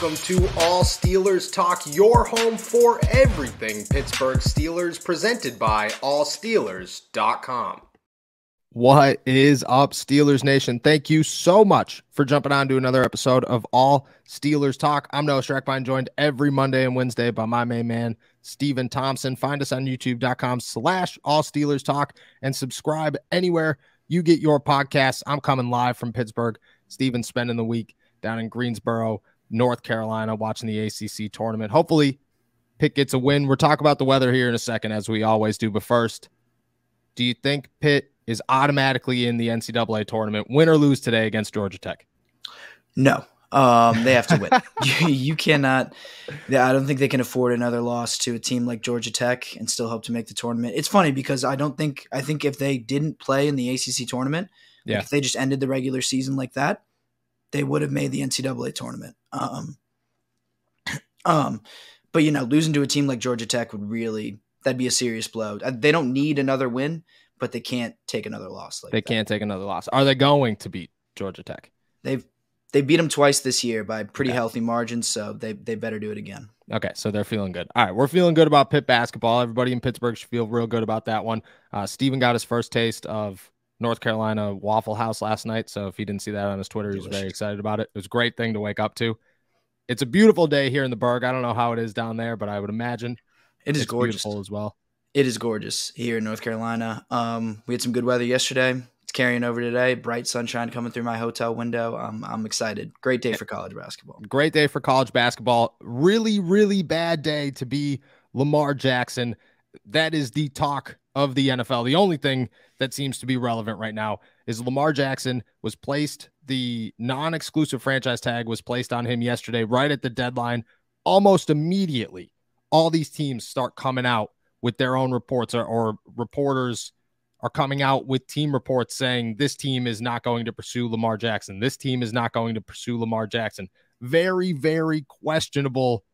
welcome to All Steelers Talk, your home for everything Pittsburgh Steelers, presented by allsteelers.com. What is up, Steelers Nation? Thank you so much for jumping on to another episode of All Steelers Talk. I'm Noah Schreckbein, joined every Monday and Wednesday by my main man, Steven Thompson. Find us on youtube.com/All Steelers Talk and subscribe anywhere you get your podcasts. I'm coming live from Pittsburgh. Steven's spending the week down in Greensboro, North Carolina, watching the ACC tournament. Hopefully, Pitt gets a win. We'll talk about the weather here in a second, as we always do. But first, do you think Pitt is automatically in the NCAA tournament, win or lose today against Georgia Tech? No, they have to win. You cannot. I don't think they can afford another loss to a team like Georgia Tech and still hope to make the tournament. It's funny because I think if they didn't play in the ACC tournament, like if they just ended the regular season like that, they would have made the NCAA tournament. But losing to a team like Georgia Tech that'd be a serious blow. They don't need another win, but they can't take another loss. They can't take another loss. Are they going to beat Georgia Tech? They beat them twice this year by pretty healthy margins, so they better do it again. Okay, so they're feeling good. All right, we're feeling good about Pitt basketball. Everybody in Pittsburgh should feel real good about that one. Steven got his first taste of North Carolina Waffle House last night, so if he didn't see that on his Twitter, he was very excited about it. It was a great thing to wake up to. It's a beautiful day here in the Burgh. I don't know how it is down there, but I would imagine it is gorgeous. Beautiful as well. It is gorgeous here in North Carolina. We had some good weather yesterday. It's carrying over today. Bright sunshine coming through my hotel window. I'm excited. Great day for college basketball. Great day for college basketball. Really, really bad day to be Lamar Jackson. That is the talk of the NFL. The only thing that seems to be relevant right now is Lamar Jackson was placed, the non-exclusive franchise tag was placed on him yesterday, right at the deadline. Almost immediately, all these teams start coming out with their own reports, or reporters are coming out with team reports saying this team is not going to pursue Lamar Jackson. This team is not going to pursue Lamar Jackson. Very, very questionable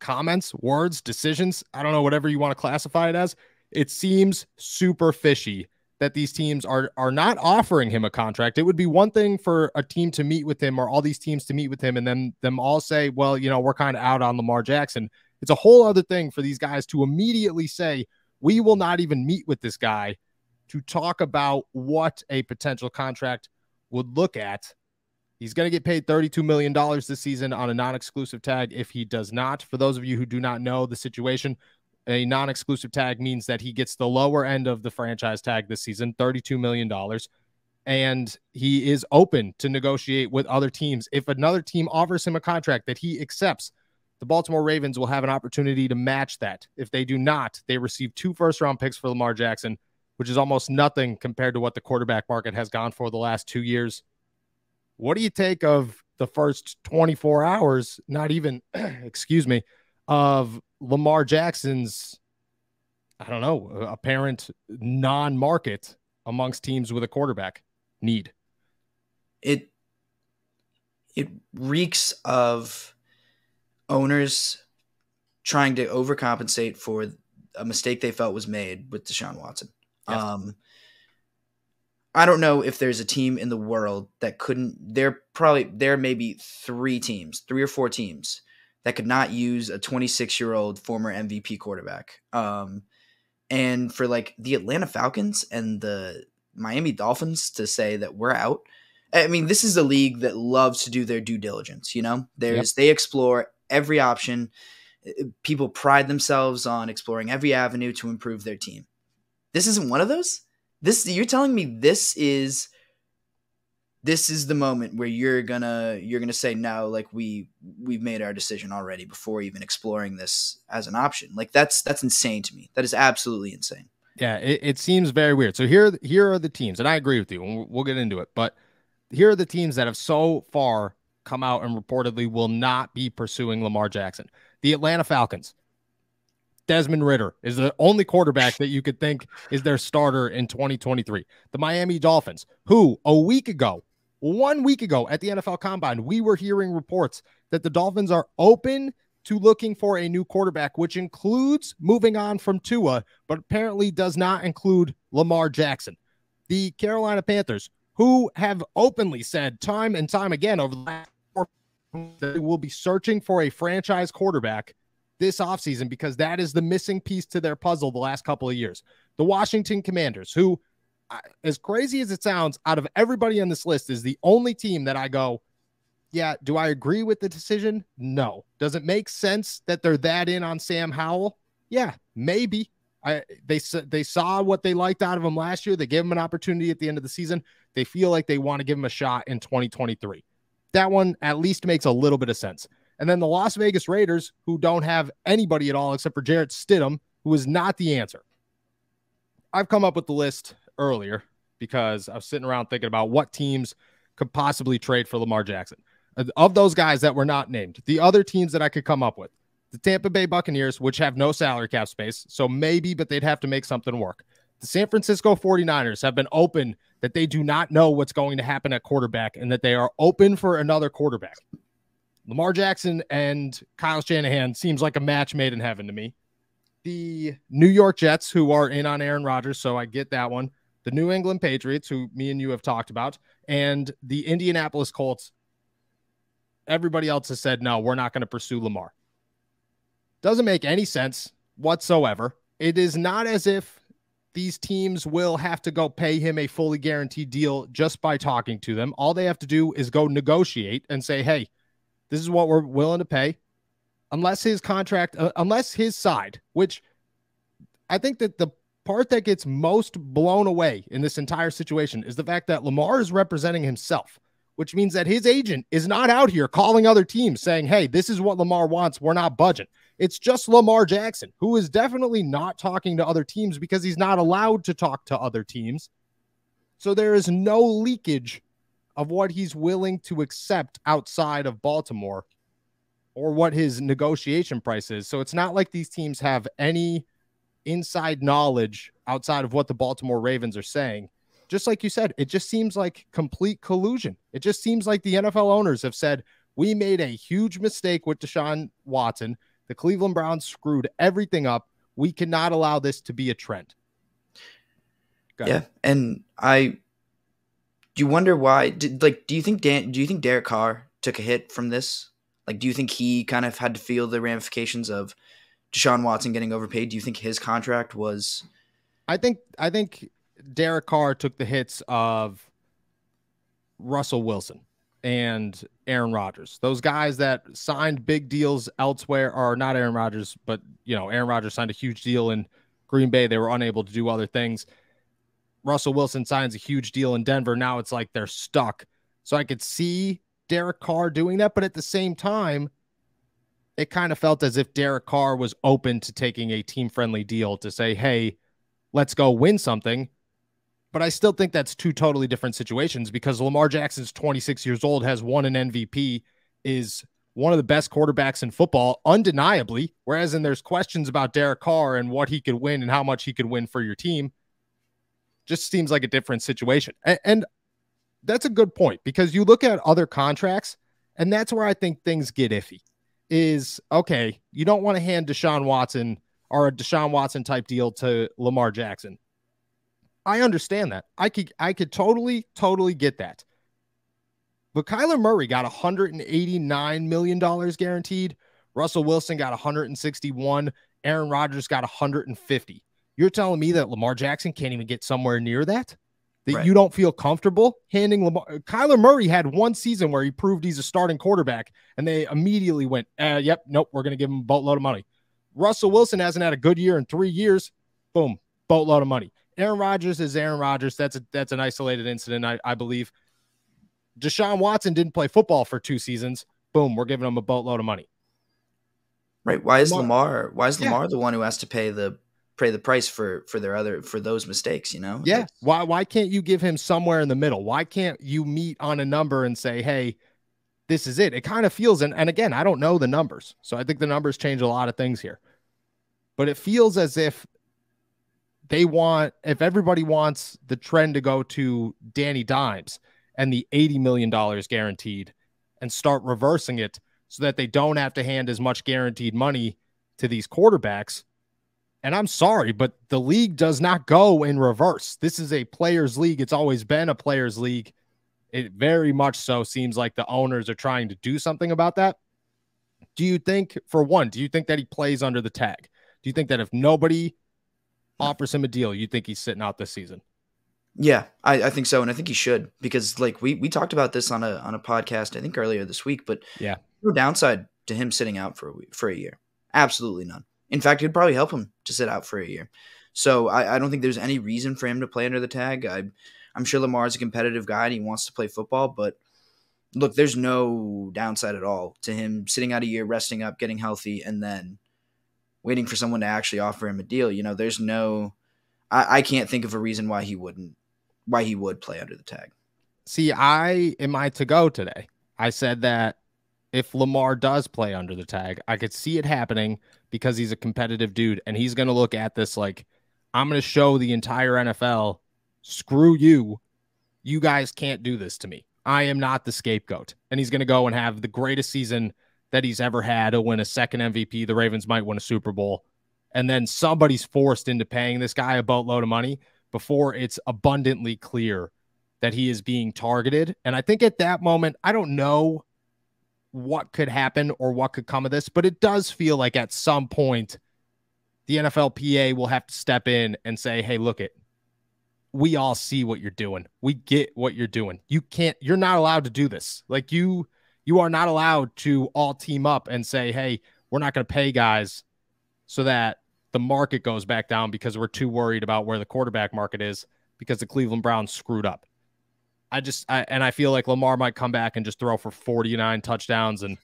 comments, words, decisions. I don't know, whatever you want to classify it as. It seems super fishy that these teams are not offering him a contract. It would be one thing for a team to meet with him, or all these teams to meet with him, and then them all say, well, we're kind of out on Lamar Jackson. It's a whole other thing for these guys to immediately say, we will not even meet with this guy to talk about what a potential contract would look at. He's going to get paid $32 million this season on a non-exclusive tag if he does not. For those of you who do not know the situation, a non-exclusive tag means that he gets the lower end of the franchise tag this season, $32 million, and he is open to negotiate with other teams. If another team offers him a contract that he accepts, the Baltimore Ravens will have an opportunity to match that. If they do not, they receive 2 first-round picks for Lamar Jackson, which is almost nothing compared to what the quarterback market has gone for the last 2 years. What do you take of the first 24 hours, not even, of Lamar Jackson's, apparent non-market amongst teams with a quarterback need? It reeks of owners trying to overcompensate for a mistake they felt was made with Deshaun Watson. Yes. I don't know if there's a team in the world that couldn't. There may be 3 or 4 teams that could not use a 26-year-old former MVP quarterback. And for the Atlanta Falcons and the Miami Dolphins to say that we're out. I mean, this is a league that loves to do their due diligence. They explore every option. People pride themselves on exploring every avenue to improve their team. This isn't one of those. You're telling me this is the moment where you're gonna say no, we've made our decision already before even exploring this as an option. That's insane to me. That is absolutely insane. Yeah, it seems very weird. So here are the teams, and I agree with you, and we'll get into it, but here are the teams that have so far come out and reportedly will not be pursuing Lamar Jackson. The Atlanta Falcons. Desmond Ridder is the only quarterback that you could think is their starter in 2023. The Miami Dolphins, who 1 week ago at the NFL Combine, we were hearing reports that the Dolphins are open to looking for a new quarterback, which includes moving on from Tua, but apparently does not include Lamar Jackson. The Carolina Panthers, who have openly said time and time again over the last They will be searching for a franchise quarterback this offseason because that is the missing piece to their puzzle the last couple of years. The Washington Commanders, who, as crazy as it sounds, out of everybody on this list is the only team that I go, yeah, do I agree with the decision? No. Does it make sense that they're that in on Sam Howell? Yeah, maybe. They saw what they liked out of him last year. They gave him an opportunity at the end of the season. They feel like they want to give him a shot in 2023. That one at least makes a little bit of sense. And then the Las Vegas Raiders, who don't have anybody at all except for Jarrett Stidham, who is not the answer. I've come up with the list earlier because I was sitting around thinking about what teams could possibly trade for Lamar Jackson. Of those guys that were not named, the other teams that I could come up with, the Tampa Bay Buccaneers, which have no salary cap space, so maybe, but they'd have to make something work. The San Francisco 49ers have been open that they do not know what's going to happen at quarterback and that they are open for another quarterback. Lamar Jackson and Kyle Shanahan seems like a match made in heaven to me. The New York Jets, who are in on Aaron Rodgers, so I get that one. The New England Patriots, who me and you have talked about, and the Indianapolis Colts. Everybody else has said, no, we're not going to pursue Lamar. Doesn't make any sense whatsoever. It is not as if these teams will have to go pay him a fully guaranteed deal just by talking to them. All they have to do is go negotiate and say, hey, this is what we're willing to pay. Unless his contract, unless his side, which I think that the part that gets most blown away in this entire situation is the fact that Lamar is representing himself, which means that his agent is not out here calling other teams saying, hey, this is what Lamar wants. We're not budging. It's just Lamar Jackson, who is definitely not talking to other teams because he's not allowed to talk to other teams. So there is no leakage of what he's willing to accept outside of Baltimore or what his negotiation price is. So it's not like these teams have any inside knowledge outside of what the Baltimore Ravens are saying. Just like you said, it just seems like complete collusion. It just seems like the NFL owners have said, we made a huge mistake with Deshaun Watson. The Cleveland Browns screwed everything up. We cannot allow this to be a trend. Yeah, and you wonder why? Do you think Derek Carr took a hit from this? Like, do you think he kind of had to feel the ramifications of Deshaun Watson getting overpaid? Do you think his contract was? I think Derek Carr took the hits of Russell Wilson and Aaron Rodgers. Those guys that signed big deals elsewhere are not Aaron Rodgers, but Aaron Rodgers signed a huge deal in Green Bay. They were unable to do other things. Russell Wilson signs a huge deal in Denver. Now it's like they're stuck. So I could see Derek Carr doing that, but at the same time, it kind of felt as if Derek Carr was open to taking a team-friendly deal to say, hey, let's go win something. But I still think that's two totally different situations because Lamar Jackson's 26 years old, has won an MVP, is one of the best quarterbacks in football, undeniably, whereas there's questions about Derek Carr and what he could win and how much he could win for your team. Just seems like a different situation. And that's a good point because you look at other contracts, and that's where I think things get iffy. Is, okay, you don't want to hand Deshaun Watson or a Deshaun Watson type deal to Lamar Jackson. I understand that. I could totally get that. But Kyler Murray got $189 million guaranteed. Russell Wilson got 161. Aaron Rodgers got 150. You're telling me that Lamar Jackson can't even get somewhere near that? That right. You don't feel comfortable handing Lamar? Kyler Murray had one season where he proved he's a starting quarterback, and they immediately went, yep, nope, we're going to give him a boatload of money. Russell Wilson hasn't had a good year in 3 years. Boom, boatload of money. Aaron Rodgers is Aaron Rodgers. That's an isolated incident, I believe. Deshaun Watson didn't play football for 2 seasons. Boom, we're giving him a boatload of money. Right. Why is Lamar the one who has to pay the price for those mistakes, Yeah. Why can't you give him somewhere in the middle? Why can't you meet on a number and say, hey, this is it? It kind of feels, and again, I don't know the numbers, so I think the numbers change a lot of things here. But it feels as if if everybody wants the trend to go to Danny Dimes and the $80 million guaranteed and start reversing it so that they don't have to hand as much guaranteed money to these quarterbacks. And I'm sorry, but the league does not go in reverse. This is a players' league. It's always been a players' league. it very much so seems like the owners are trying to do something about that. Do you think, for one, do you think that he plays under the tag? Do you think that if nobody offers him a deal, you think he's sitting out this season? Yeah, I think so, and I think he should, because like we talked about this on a podcast I think earlier this week, but yeah, no downside to him sitting out for a year. Absolutely none. In fact, it'd probably help him to sit out for a year. So I don't think there's any reason for him to play under the tag. I'm sure Lamar is a competitive guy and he wants to play football, but look, there's no downside at all to him sitting out a year, resting up, getting healthy, and then waiting for someone to actually offer him a deal. You know, there's no, I can't think of a reason why he would play under the tag. See, in my to-go today, I said that if Lamar does play under the tag, I could see it happening because he's a competitive dude and he's going to look at this like, I'm going to show the entire NFL, screw you. You guys can't do this to me. I am not the scapegoat. And he's going to go and have the greatest season that he's ever had. He'll win a second MVP. The Ravens might win a Super Bowl. And then somebody's forced into paying this guy a boatload of money before it's abundantly clear that he is being targeted. And I think at that moment, I don't know what could happen or what could come of this, but it does feel like at some point the NFLPA will have to step in and say, hey, look it, we all see what you're doing. We get what you're doing. You're not allowed to do this. Like you are not allowed to all team up and say, hey, we're not going to pay guys so that the market goes back down because we're too worried about where the quarterback market is because the Cleveland Browns screwed up. I feel like Lamar might come back and just throw for 49 touchdowns and,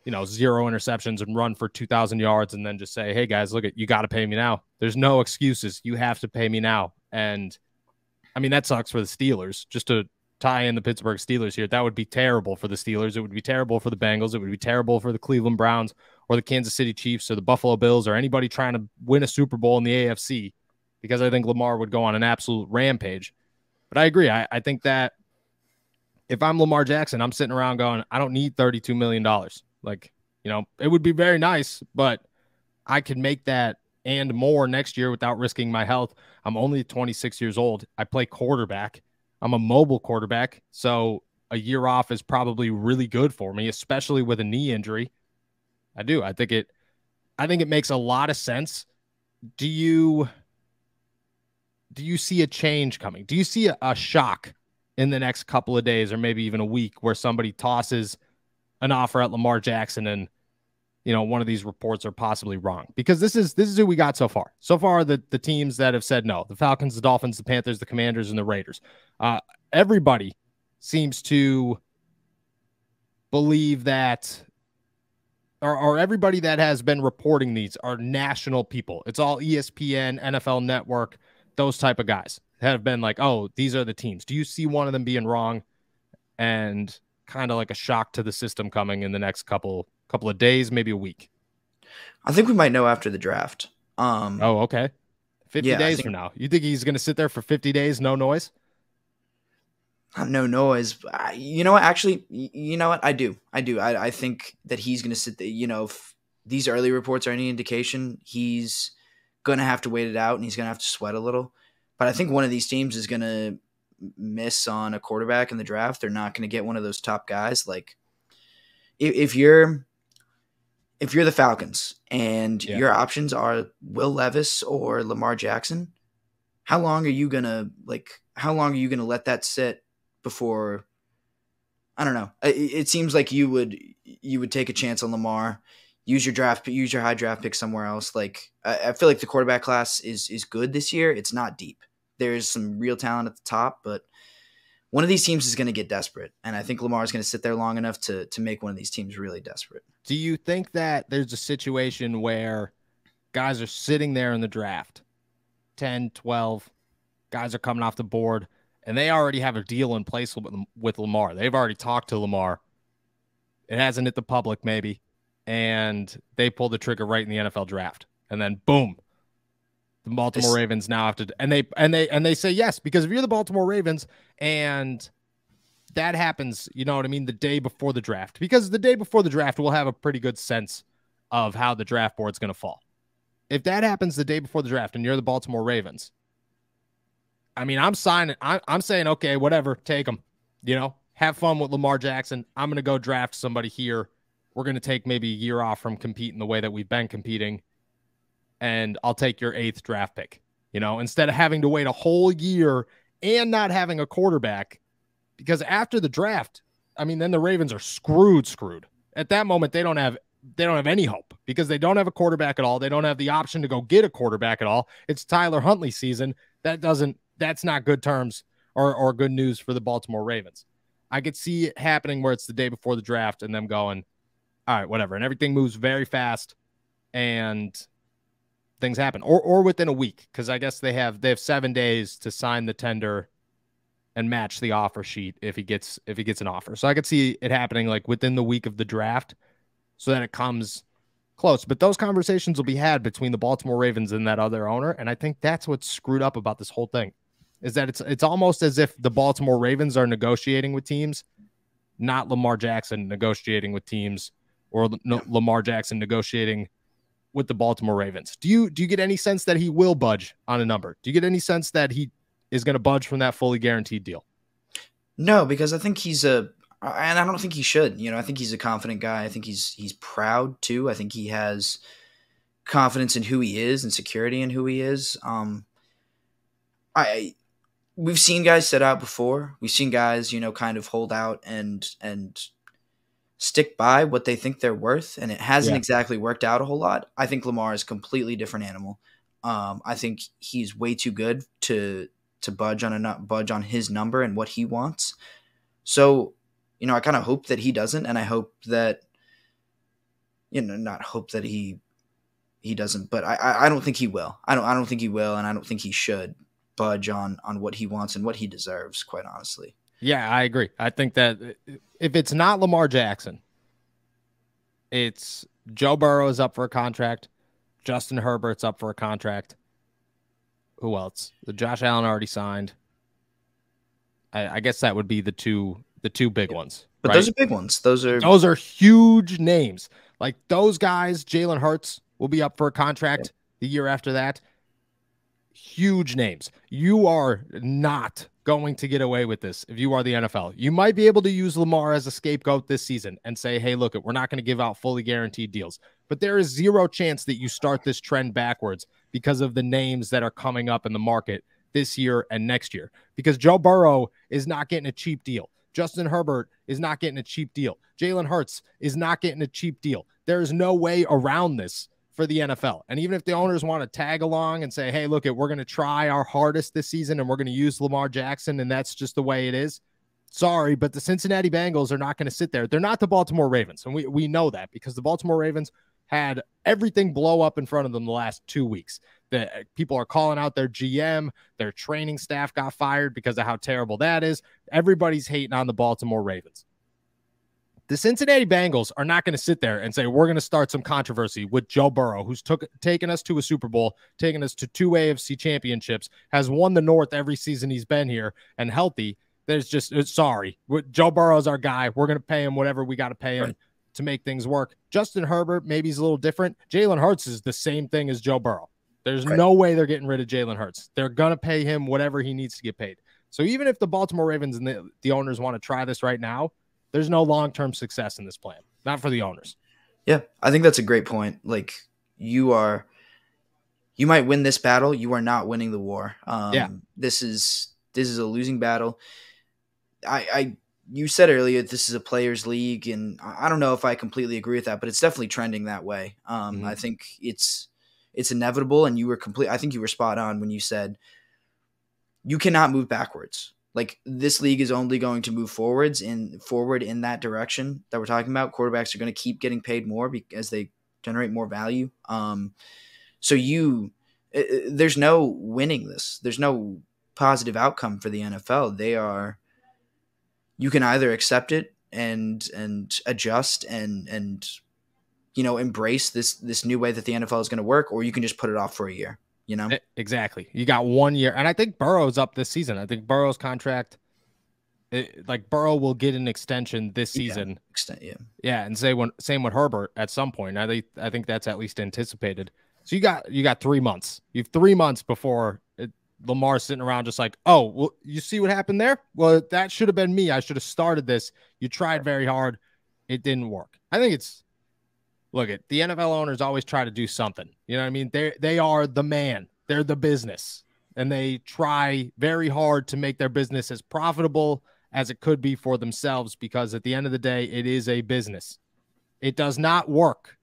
0 interceptions and run for 2,000 yards and then just say, hey guys, look, you got to pay me now. There's no excuses. You have to pay me now. And I mean, that sucks for the Steelers. Just to tie in the Pittsburgh Steelers here, that would be terrible for the Steelers. It would be terrible for the Bengals. It would be terrible for the Cleveland Browns or the Kansas City Chiefs or the Buffalo Bills or anybody trying to win a Super Bowl in the AFC, because I think Lamar would go on an absolute rampage. But I agree. I think that if I'm Lamar Jackson, I'm sitting around going, I don't need $32 million. Like, it would be very nice, but I could make that and more next year without risking my health. I'm only 26 years old. I play quarterback. I'm a mobile quarterback. So a year off is probably really good for me, especially with a knee injury. I do. I think it makes a lot of sense. Do you see a change coming? Do you see a shock in the next couple of days or maybe even a week where somebody tosses an offer at Lamar Jackson and, one of these reports are possibly wrong? Because this is who we got so far. So far, the teams that have said no, the Falcons, the Dolphins, the Panthers, the Commanders, and the Raiders. Everybody seems to believe that, or everybody that has been reporting these are national people. It's all ESPN, NFL Network, those type of guys have been like, oh, these are the teams. Do you see one of them being wrong and kind of like a shock to the system coming in the next couple of days, maybe a week? I think we might know after the draft. Okay. 50 days from now. You think he's going to sit there for 50 days, no noise? No noise. You know what? Actually, you know what? I do. I think that he's going to sit there. If these early reports are any indication, he's going to have to wait it out and he's going to have to sweat a little. But I think one of these teams is going to miss on a quarterback in the draft. They're not going to get one of those top guys. Like if you're the Falcons and your options are Will Levis or Lamar Jackson, how long are you going to let that sit before? I don't know. It seems like you would take a chance on Lamar, use your high draft pick somewhere else. Like I feel like the quarterback class is good this year. It's not deep. There's some real talent at the top, but one of these teams is going to get desperate. And I think Lamar is going to sit there long enough to make one of these teams really desperate. Do you think that there's a situation where guys are sitting there in the draft, 10, 12, guys are coming off the board, and they already have a deal in place with Lamar? They've already talked to Lamar. It hasn't hit the public maybe, and they pull the trigger right in the NFL draft. And then boom, the Baltimore Ravens now have to, and they say yes, because if you're the Baltimore Ravens and that happens, you know what I mean, the day before the draft, because the day before the draft, we'll have a pretty good sense of how the draft board's going to fall. If that happens the day before the draft and you're the Baltimore Ravens, I mean, I'm saying, okay, whatever, take them, have fun with Lamar Jackson. I'm going to go draft somebody here. We're going to take maybe a year off from competing the way that we've been competing, and I'll take your 8th draft pick. Instead of having to wait a whole year and not having a quarterback, because after the draft, then the Ravens are screwed. At that moment, they don't have any hope because they don't have a quarterback at all. They don't have the option to go get a quarterback at all. It's Tyler Huntley season. That's not good terms or good news for the Baltimore Ravens. I could see it happening where it's the day before the draft and them going, all right, whatever. And everything moves very fast and things happen or within a week. Cause I guess they have 7 days to sign the tender and match the offer sheet if he gets an offer. So I could see it happening like within the week of the draft so that it comes close. But those conversations will be had between the Baltimore Ravens and that other owner. And I think that's what's screwed up about this whole thing is that it's almost as if the Baltimore Ravens are negotiating with teams, not Lamar Jackson negotiating with teams or Lamar Jackson negotiating with the Baltimore Ravens. Do you get any sense that he will budge on a number? Do you get any sense that he is going to budge from that fully guaranteed deal? No, because I think and I don't think he should. I think he's a confident guy. I think he's proud too. I think he has confidence in who he is and security in who he is. We've seen guys sit out before. We've seen guys, kind of hold out and stick by what they think they're worth, and it hasn't exactly worked out a whole lot. I think Lamar is a completely different animal. I think he's way too good to budge on his number and what he wants. So, I kind of hope that he doesn't, and I hope that, not hope that he doesn't, but I don't think he will. I don't think he will, and I don't think he should budge on what he wants and what he deserves, quite honestly. Yeah, I agree. I think that if it's not Lamar Jackson, it's Joe Burrow is up for a contract. Justin Herbert's up for a contract. Who else? The Josh Allen already signed. I guess that would be the two big ones. But right? Those are big ones. Those are huge names. Like those guys, Jalen Hurts will be up for a contract the year after that. Huge names. You are not going to get away with this if you are the NFL. You might be able to use Lamar as a scapegoat this season and say, hey, look, we're not going to give out fully guaranteed deals. But there is zero chance that you start this trend backwards because of the names that are coming up in the market this year and next year. Because Joe Burrow is not getting a cheap deal. Justin Herbert is not getting a cheap deal. Jalen Hurts is not getting a cheap deal. There is no way around this for the NFL. And even if the owners want to tag along and say, hey, look, we're going to try our hardest this season and we're going to use Lamar Jackson and that's just the way it is. Sorry, but the Cincinnati Bengals are not going to sit there. They're not the Baltimore Ravens. And we know that because the Baltimore Ravens had everything blow up in front of them the last 2 weeks. The people are calling out their GM, their training staff got fired because of how terrible that is. Everybody's hating on the Baltimore Ravens. The Cincinnati Bengals are not going to sit there and say, we're going to start some controversy with Joe Burrow, who's taken us to a Super Bowl, taken us to 2 AFC championships, has won the North every season he's been here and healthy. There's just, sorry, Joe Burrow's our guy. We're going to pay him whatever we got to pay him to make things work. Justin Herbert, maybe he's a little different. Jalen Hurts is the same thing as Joe Burrow. There's no way they're getting rid of Jalen Hurts. They're going to pay him whatever he needs to get paid. So even if the Baltimore Ravens and the owners want to try this right now, there's no long-term success in this plan, not for the owners. Yeah, I think that's a great point. Like you might win this battle. You are not winning the war. This is a losing battle. You said earlier, this is a players league, and I don't know if I completely agree with that, but it's definitely trending that way. I think it's inevitable. And I think you were spot on when you said you cannot move backwards. Like this league is only going to move forward in that direction that we're talking about. Quarterbacks are going to keep getting paid more because they generate more value. So there's no winning this. There's no positive outcome for the NFL. You can either accept it and adjust and embrace this new way that the NFL is going to work, or you can just put it off for a year. Exactly. You got 1 year. And I think Burrow's up this season. I think Burrow's contract, Burrow will get an extension this season. Yeah. And same with Herbert at some point. I think that's at least anticipated. So you got 3 months. You have 3 months before Lamar's sitting around just like, oh, well, you see what happened there? Well, that should have been me. I should have started this. You tried very hard. It didn't work. I think it's, look, at the NFL owners always try to do something. You know what I mean? They are the man. They're the business. And they try very hard to make their business as profitable as it could be for themselves, because at the end of the day, it is a business. It does not work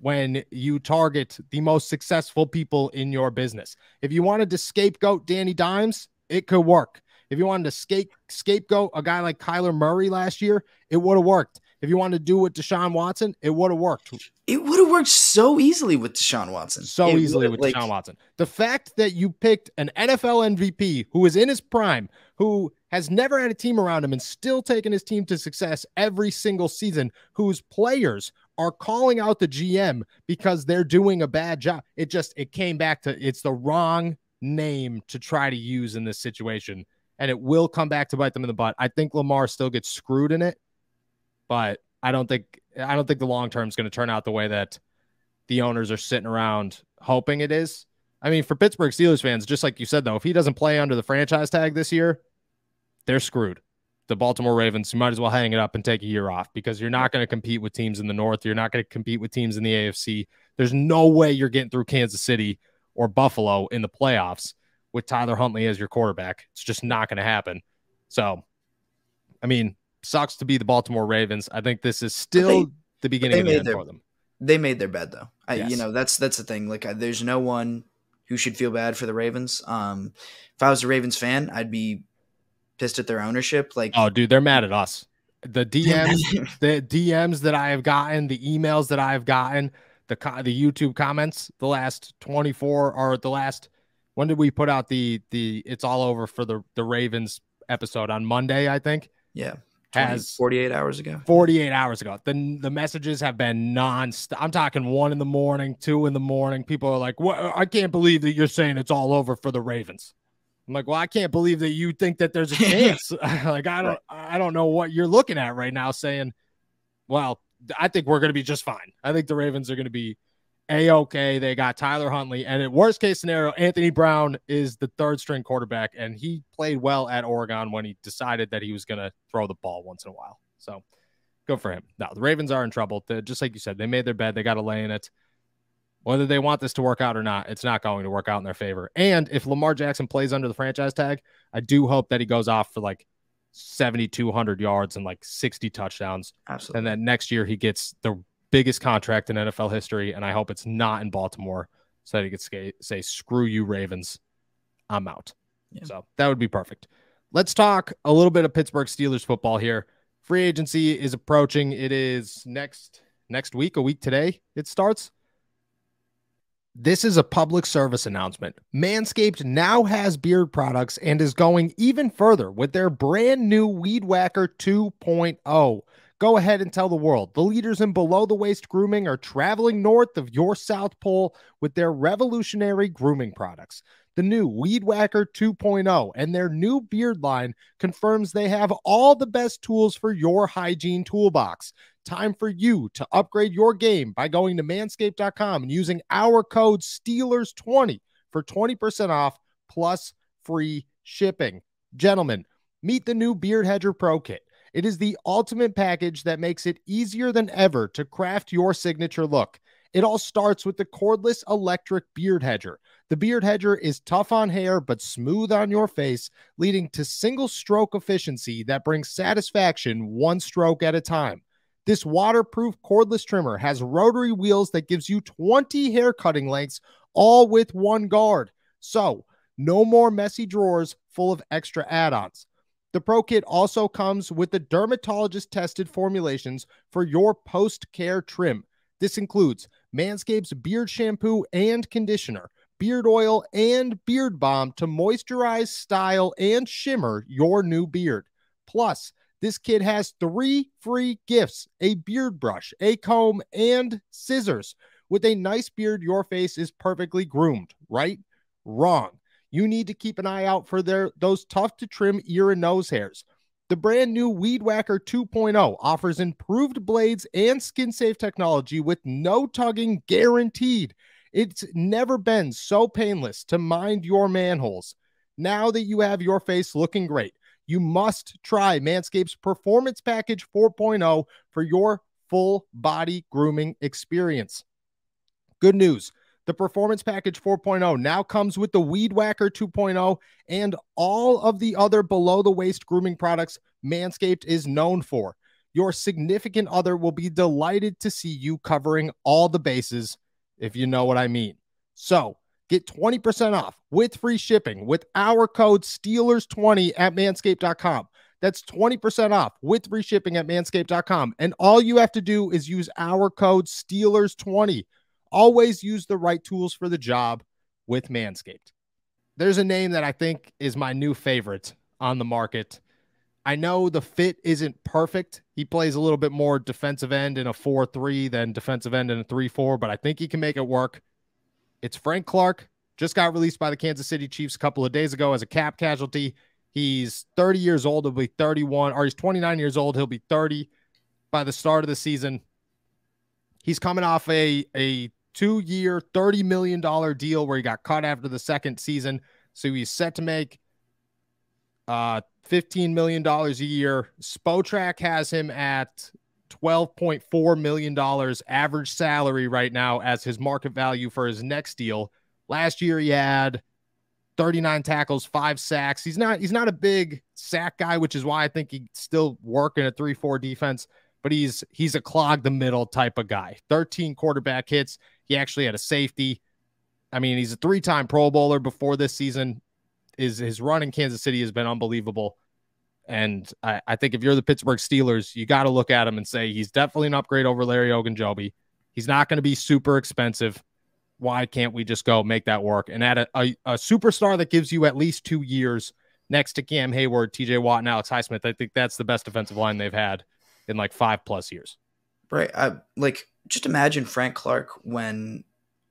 when you target the most successful people in your business. If you wanted to scapegoat Danny Dimes, it could work. If you wanted to scapegoat a guy like Kyler Murray last year, it would have worked. If you wanted to do it with Deshaun Watson, it would have worked. It would have worked so easily with Deshaun Watson. Deshaun Watson. The fact that you picked an NFL MVP who is in his prime, who has never had a team around him and still taken his team to success every single season, whose players are calling out the GM because they're doing a bad job. It came back to, it's the wrong name to try to use in this situation, and it will come back to bite them in the butt. I think Lamar still gets screwed in it, but I don't think the long term is going to turn out the way that the owners are sitting around hoping it is. I mean, for Pittsburgh Steelers fans, just like you said, though, if he doesn't play under the franchise tag this year, they're screwed. The Baltimore Ravens, you might as well hang it up and take a year off, because you're not going to compete with teams in the North. You're not going to compete with teams in the AFC. There's no way you're getting through Kansas City or Buffalo in the playoffs with Tyler Huntley as your quarterback. It's just not going to happen. So, I mean, sucks to be the Baltimore Ravens. I think this is still the beginning of the end for them. They made their bed, though. Yes. That's the thing. Like, there's no one who should feel bad for the Ravens. If I was a Ravens fan, I'd be pissed at their ownership. Like, oh, dude, they're mad at us. The DMs that I have gotten, the emails that I've gotten, the YouTube comments, the last 24 or the last, when did we put out the it's all over for the Ravens episode? On Monday, I think. Yeah. 48 hours ago. 48 hours ago. The messages have been nonstop. I'm talking 1 a.m, 2 a.m. People are like, "What? I can't believe that you're saying it's all over for the Ravens." I'm like, well, I can't believe that you think that there's a chance. Like, I don't know what you're looking at right now saying, well, I think we're going to be just fine. I think the Ravens are going to be A-okay. They got Tyler Huntley, and in worst case scenario, Anthony Brown is the third string quarterback, and he played well at Oregon when he decided that he was going to throw the ball once in a while. So good for him. Now, the Ravens are in trouble. Just like you said, they made their bed. They got to lay in it. Whether they want this to work out or not, it's not going to work out in their favor. And if Lamar Jackson plays under the franchise tag, I do hope that he goes off for like 7,200 yards and like 60 touchdowns. Absolutely. And then next year he gets the biggest contract in NFL history, and I hope it's not in Baltimore, so that he could say, screw you, Ravens, I'm out. Yeah. So that would be perfect. Let's talk a little bit of Pittsburgh Steelers football here. Free agency is approaching. It is next week, a week today it starts. This is a public service announcement. Manscaped now has beard products and is going even further with their brand new Weed Whacker 2.0. Go ahead and tell the world. The leaders in below-the-waist grooming are traveling north of your South Pole with their revolutionary grooming products. The new Weed Whacker 2.0 and their new beard line confirms they have all the best tools for your hygiene toolbox. Time for you to upgrade your game by going to manscaped.com and using our code STEELERS20 for 20% off plus free shipping. Gentlemen, meet the new Beard Hedger Pro Kit. It is the ultimate package that makes it easier than ever to craft your signature look. It all starts with the cordless electric Beard Hedger. The Beard Hedger is tough on hair but smooth on your face, leading to single stroke efficiency that brings satisfaction one stroke at a time. This waterproof cordless trimmer has rotary wheels that gives you 20 hair cutting lengths, all with one guard. So, no more messy drawers full of extra add-ons. The Pro Kit also comes with the dermatologist-tested formulations for your post-care trim. This includes Manscaped's beard shampoo and conditioner, beard oil, and beard balm to moisturize, style, and shimmer your new beard. Plus, this kit has 3 free gifts: a beard brush, a comb, and scissors. With a nice beard, your face is perfectly groomed, right? Wrong. You need to keep an eye out for those tough-to-trim ear and nose hairs. The brand new Weed Whacker 2.0 offers improved blades and skin-safe technology with no tugging guaranteed. It's never been so painless to mind your manholes. Now that you have your face looking great, you must try Manscaped's Performance Package 4.0 for your full body grooming experience. Good news. The Performance Package 4.0 now comes with the Weed Whacker 2.0 and all of the other below-the-waist grooming products Manscaped is known for. Your significant other will be delighted to see you covering all the bases, if you know what I mean. So, get 20% off with free shipping with our code STEELERS20 at manscaped.com. That's 20% off with free shipping at manscaped.com. And all you have to do is use our code STEELERS20. Always use the right tools for the job with Manscaped. There's a name that I think is my new favorite on the market. I know the fit isn't perfect. He plays a little bit more defensive end in a 4-3 than defensive end in a 3-4, but I think he can make it work. It's Frank Clark. Just got released by the Kansas City Chiefs a couple of days ago as a cap casualty. He's 30 years old. He'll be 31, or he's 29 years old. He'll be 30 by the start of the season. He's coming off a 2-year, $30 million deal where he got cut after the second season. So he's set to make $15 million a year. Spotrac has him at $12.4 million average salary right now as his market value for his next deal. Last year he had 39 tackles, 5 sacks. He's not a big sack guy, which is why I think he'd still work in a 3-4 defense, but he's a clog the middle type of guy. 13 quarterback hits. He actually had a safety. I mean, he's a 3-time Pro Bowler before this season. His run in Kansas City has been unbelievable. And I think if you're the Pittsburgh Steelers, you got to look at him and say he's definitely an upgrade over Larry Ogunjobi. He's not going to be super expensive. Why can't we just go make that work? And add a superstar that gives you at least 2 years next to Cam Hayward, TJ Watt, and Alex Highsmith. I think that's the best defensive line they've had in like 5+ years. Right. Just imagine Frank Clark when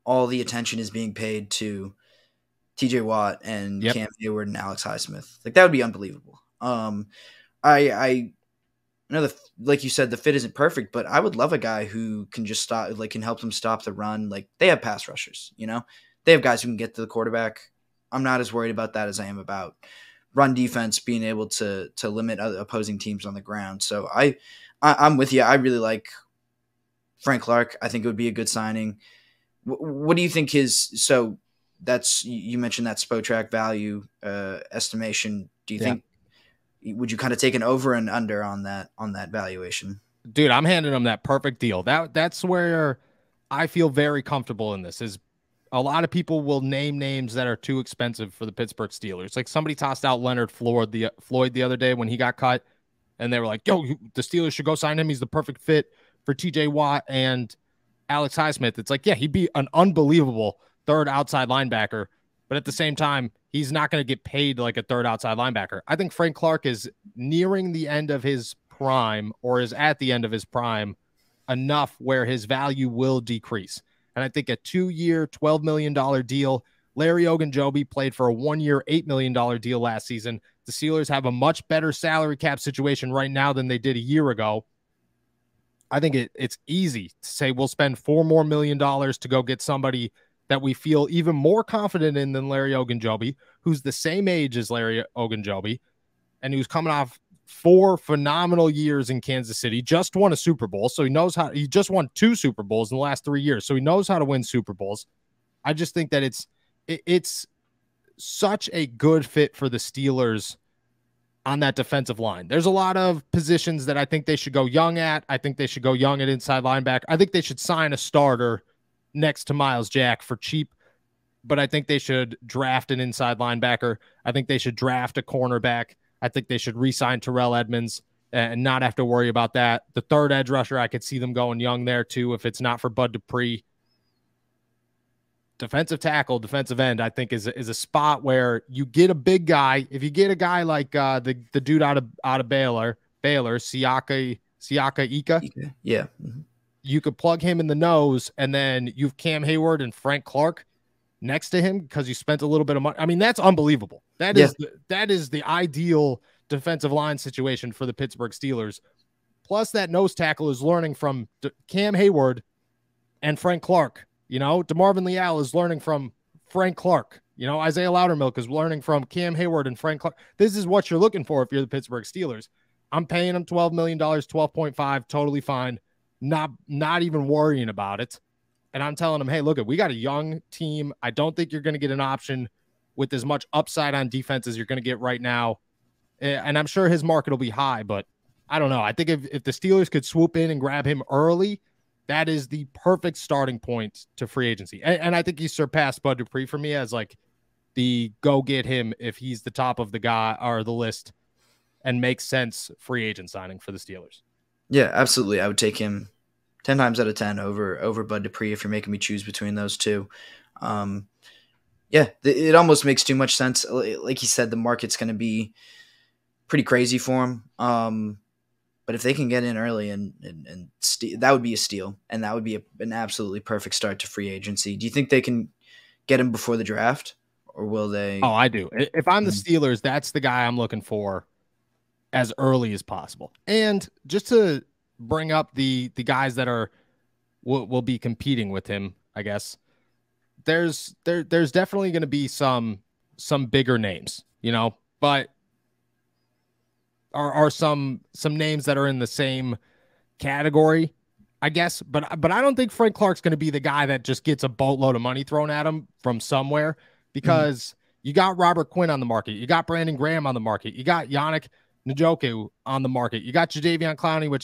all the attention is being paid to TJ Watt and Cam Hayward and Alex Highsmith. Like, that would be unbelievable. I know like you said, the fit isn't perfect, but I would love a guy who can just stop, like, can help them stop the run. Like, they have pass rushers, you know, they have guys who can get to the quarterback. I'm not as worried about that as I am about run defense being able to limit other opposing teams on the ground. So I'm with you. I really like Frank Clark. I think it would be a good signing. What do you think so that's, you mentioned that Spotrac value estimation. Do you think, would you kind of take an over and under on that valuation? Dude, I'm handing him that perfect deal. That's where I feel very comfortable in this. Is a lot of people will name names that are too expensive for the Pittsburgh Steelers. Like, somebody tossed out Leonard Floyd the other day when he got cut, and they were like, yo, the Steelers should go sign him. He's the perfect fit for TJ Watt and Alex Highsmith. It's like, yeah, he'd be an unbelievable third outside linebacker, but at the same time, he's not going to get paid like a third outside linebacker. I think Frank Clark is nearing the end of his prime, or is at the end of his prime enough where his value will decrease. And I think a 2-year, $12 million deal. Larry Ogunjobi played for a 1-year, $8 million deal last season. The Steelers have a much better salary cap situation right now than they did a year ago. I think it's easy to say we'll spend $4 million more to go get somebody that we feel even more confident in than Larry Ogunjobi, who's the same age as Larry Ogunjobi, and who's coming off 4 phenomenal years in Kansas City, just won a Super Bowl. So he just won 2 Super Bowls in the last 3 years. So he knows how to win Super Bowls. I just think that it's such a good fit for the Steelers on that defensive line. There's a lot of positions that I think they should go young at. I think they should go young at inside linebacker. I think they should sign a starter next to Myles Jack for cheap, but I think they should draft an inside linebacker. I think they should draft a cornerback. I think they should re-sign Terrell Edmunds and not have to worry about that. The third edge rusher, I could see them going young there too if it's not for Bud Dupree. Defensive tackle, defensive end, I think is a spot where you get a big guy. If you get a guy like the dude out of Baylor, Siaka Ika. Yeah. Mm-hmm. You could plug him in the nose, and then you've Cam Hayward and Frank Clark next to him because you spent a little bit of money. I mean, that's unbelievable. That is the ideal defensive line situation for the Pittsburgh Steelers. Plus, that nose tackle is learning from Cam Hayward and Frank Clark. You know, DeMarvin Leal is learning from Frank Clark. You know, Isaiah Loudermilk is learning from Cam Hayward and Frank Clark. This is what you're looking for if you're the Pittsburgh Steelers. I'm paying him $12 million, 12.5, totally fine. Not even worrying about it. And I'm telling him, hey, look, we got a young team. I don't think you're going to get an option with as much upside on defense as you're going to get right now. And I'm sure his market will be high, but I don't know. I think if the Steelers could swoop in and grab him early, that is the perfect starting point to free agency. And I think he surpassed Bud Dupree for me as like the go get him if he's the top of the guy or the list and makes sense free agent signing for the Steelers. Yeah, absolutely. I would take him 10 times out of 10 over Bud Dupree if you're making me choose between those two. It almost makes too much sense. Like he said, the market's going to be pretty crazy for him. But if they can get in early and that would be a steal, and that would be an absolutely perfect start to free agency. Do you think they can get him before the draft, or will they? Oh, I do. If I'm the Steelers, that's the guy I'm looking for as early as possible. And just to bring up the guys that will be competing with him, I guess there's definitely going to be some bigger names, you know, but are some names that are in the same category, I guess. But I don't think Frank Clark's going to be the guy that just gets a boatload of money thrown at him from somewhere, because you got Robert Quinn on the market. You got Brandon Graham on the market. You got Yannick Njoku on the market. You got Jadeveon Clowney, which,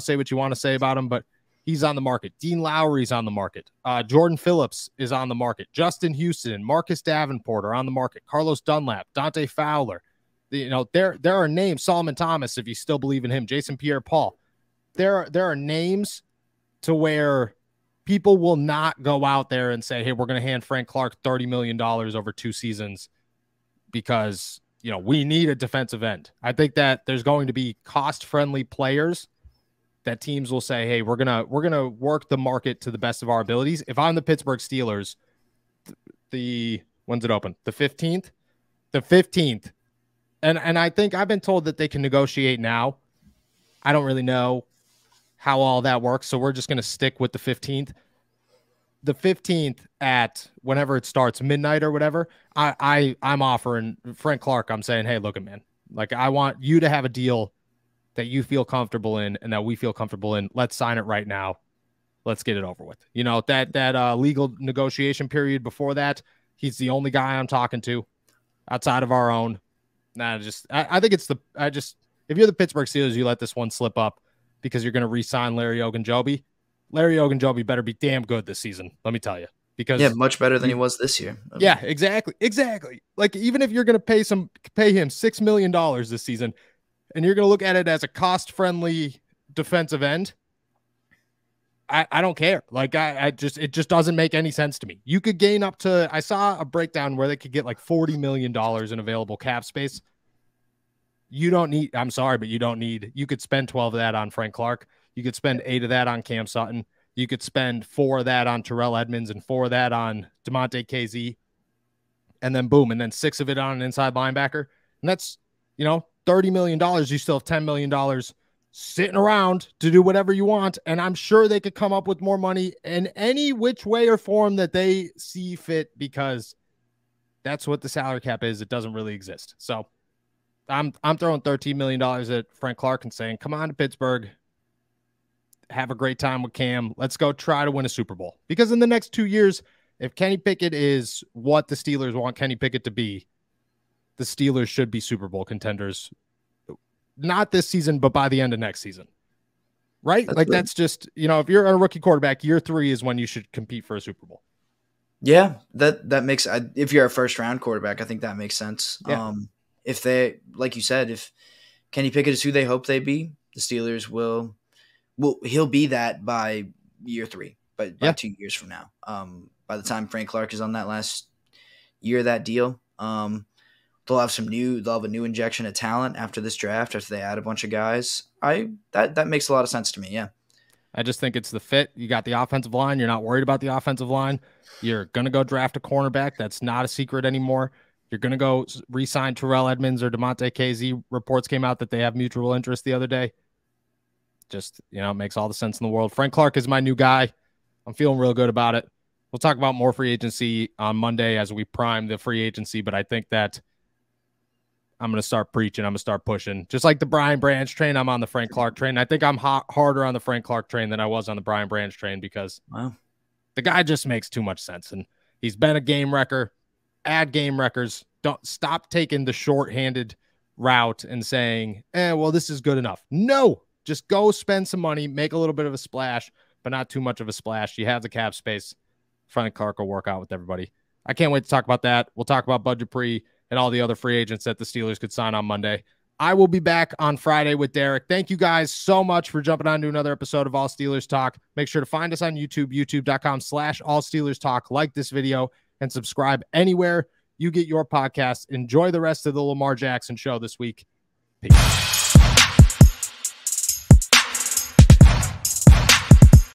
say what you want to say about him, but he's on the market. Dean Lowry's on the market. Jordan Phillips is on the market. Justin Houston, Marcus Davenport are on the market. Carlos Dunlap, Dante Fowler. There are names. Solomon Thomas, if you still believe in him. Jason Pierre-Paul. There are names to where people will not go out there and say, hey, we're going to hand Frank Clark $30 million over 2 seasons because, we need a defensive end. I think that there's going to be cost-friendly players that teams will say, hey, we're gonna work the market to the best of our abilities. If I'm the Pittsburgh Steelers, when's it open? The 15th? The 15th. And I think I've been told that they can negotiate now. I don't really know how all that works, so we're just going to stick with the 15th. The 15th at whenever it starts, midnight or whatever, I'm offering Frank Clark. I'm saying, hey, look, man, like I want you to have a deal that you feel comfortable in and that we feel comfortable in. Let's sign it right now. Let's get it over with. That legal negotiation period before that, he's the only guy I'm talking to outside of our own. I think if you're the Pittsburgh Steelers, you let this one slip up because you're going to re-sign Larry Ogunjobi. Larry Ogunjobi better be damn good this season. Let me tell you, because much better than he was this year. Yeah, exactly. Like even if you're going to pay him $6 million this season, and you're going to look at it as a cost-friendly defensive end, I don't care. Like it just doesn't make any sense to me. You could gain up to, I saw a breakdown where they could get like $40 million in available cap space. You could spend 12 of that on Frank Clark. You could spend 8 of that on Cam Sutton. You could spend 4 of that on Terrell Edmonds and 4 of that on DeMonte KZ. And then boom, and then 6 of it on an inside linebacker. And that's, $30 million. You still have $10 million sitting around to do whatever you want. And I'm sure they could come up with more money in any which way or form that they see fit, because that's what the salary cap is. It doesn't really exist. So I'm throwing $13 million at Frank Clark and saying, come on to Pittsburgh. Have a great time with Cam. Let's go try to win a Super Bowl. Because in the next 2 years, if Kenny Pickett is what the Steelers want Kenny Pickett to be, the Steelers should be Super Bowl contenders. Not this season, but by the end of next season. Right? That's just, if you're a rookie quarterback, year 3 is when you should compete for a Super Bowl. Yeah, that makes, if you're a first round quarterback, I think that makes sense. Yeah. If they, like you said, if Kenny Pickett is who they hope they be, the Steelers he'll be that by year 3, but by 2 years from now. By the time Frank Clark is on that last year of that deal, they'll have a new injection of talent after this draft, after they add a bunch of guys. That makes a lot of sense to me. Yeah. I just think it's the fit. You got the offensive line. You're not worried about the offensive line. You're going to go draft a cornerback. That's not a secret anymore. You're going to go re-sign Terrell Edmonds or DeMonte KZ. Reports came out that they have mutual interest the other day. Just, it makes all the sense in the world. Frank Clark is my new guy. I'm feeling real good about it. We'll talk about more free agency on Monday as we prime the free agency, but I think that I'm going to start preaching. I'm going to start pushing. Just like the Brian Branch train, I'm on the Frank Clark train. I think I'm harder on the Frank Clark train than I was on the Brian Branch train because the guy just makes too much sense. And he's been a game wrecker. Add game wreckers. Don't stop taking the shorthanded route and saying, well, this is good enough. No, just go spend some money, make a little bit of a splash, but not too much of a splash. You have the cap space. Frank Clark will work out with everybody. I can't wait to talk about that. We'll talk about Bud Dupree and all the other free agents that the Steelers could sign on Monday. I will be back on Friday with Derek. Thank you guys so much for jumping on to another episode of All Steelers Talk. Make sure to find us on YouTube, youtube.com/All Steelers Talk. Like this video and subscribe anywhere you get your podcast. Enjoy the rest of the Lamar Jackson show this week. Peace.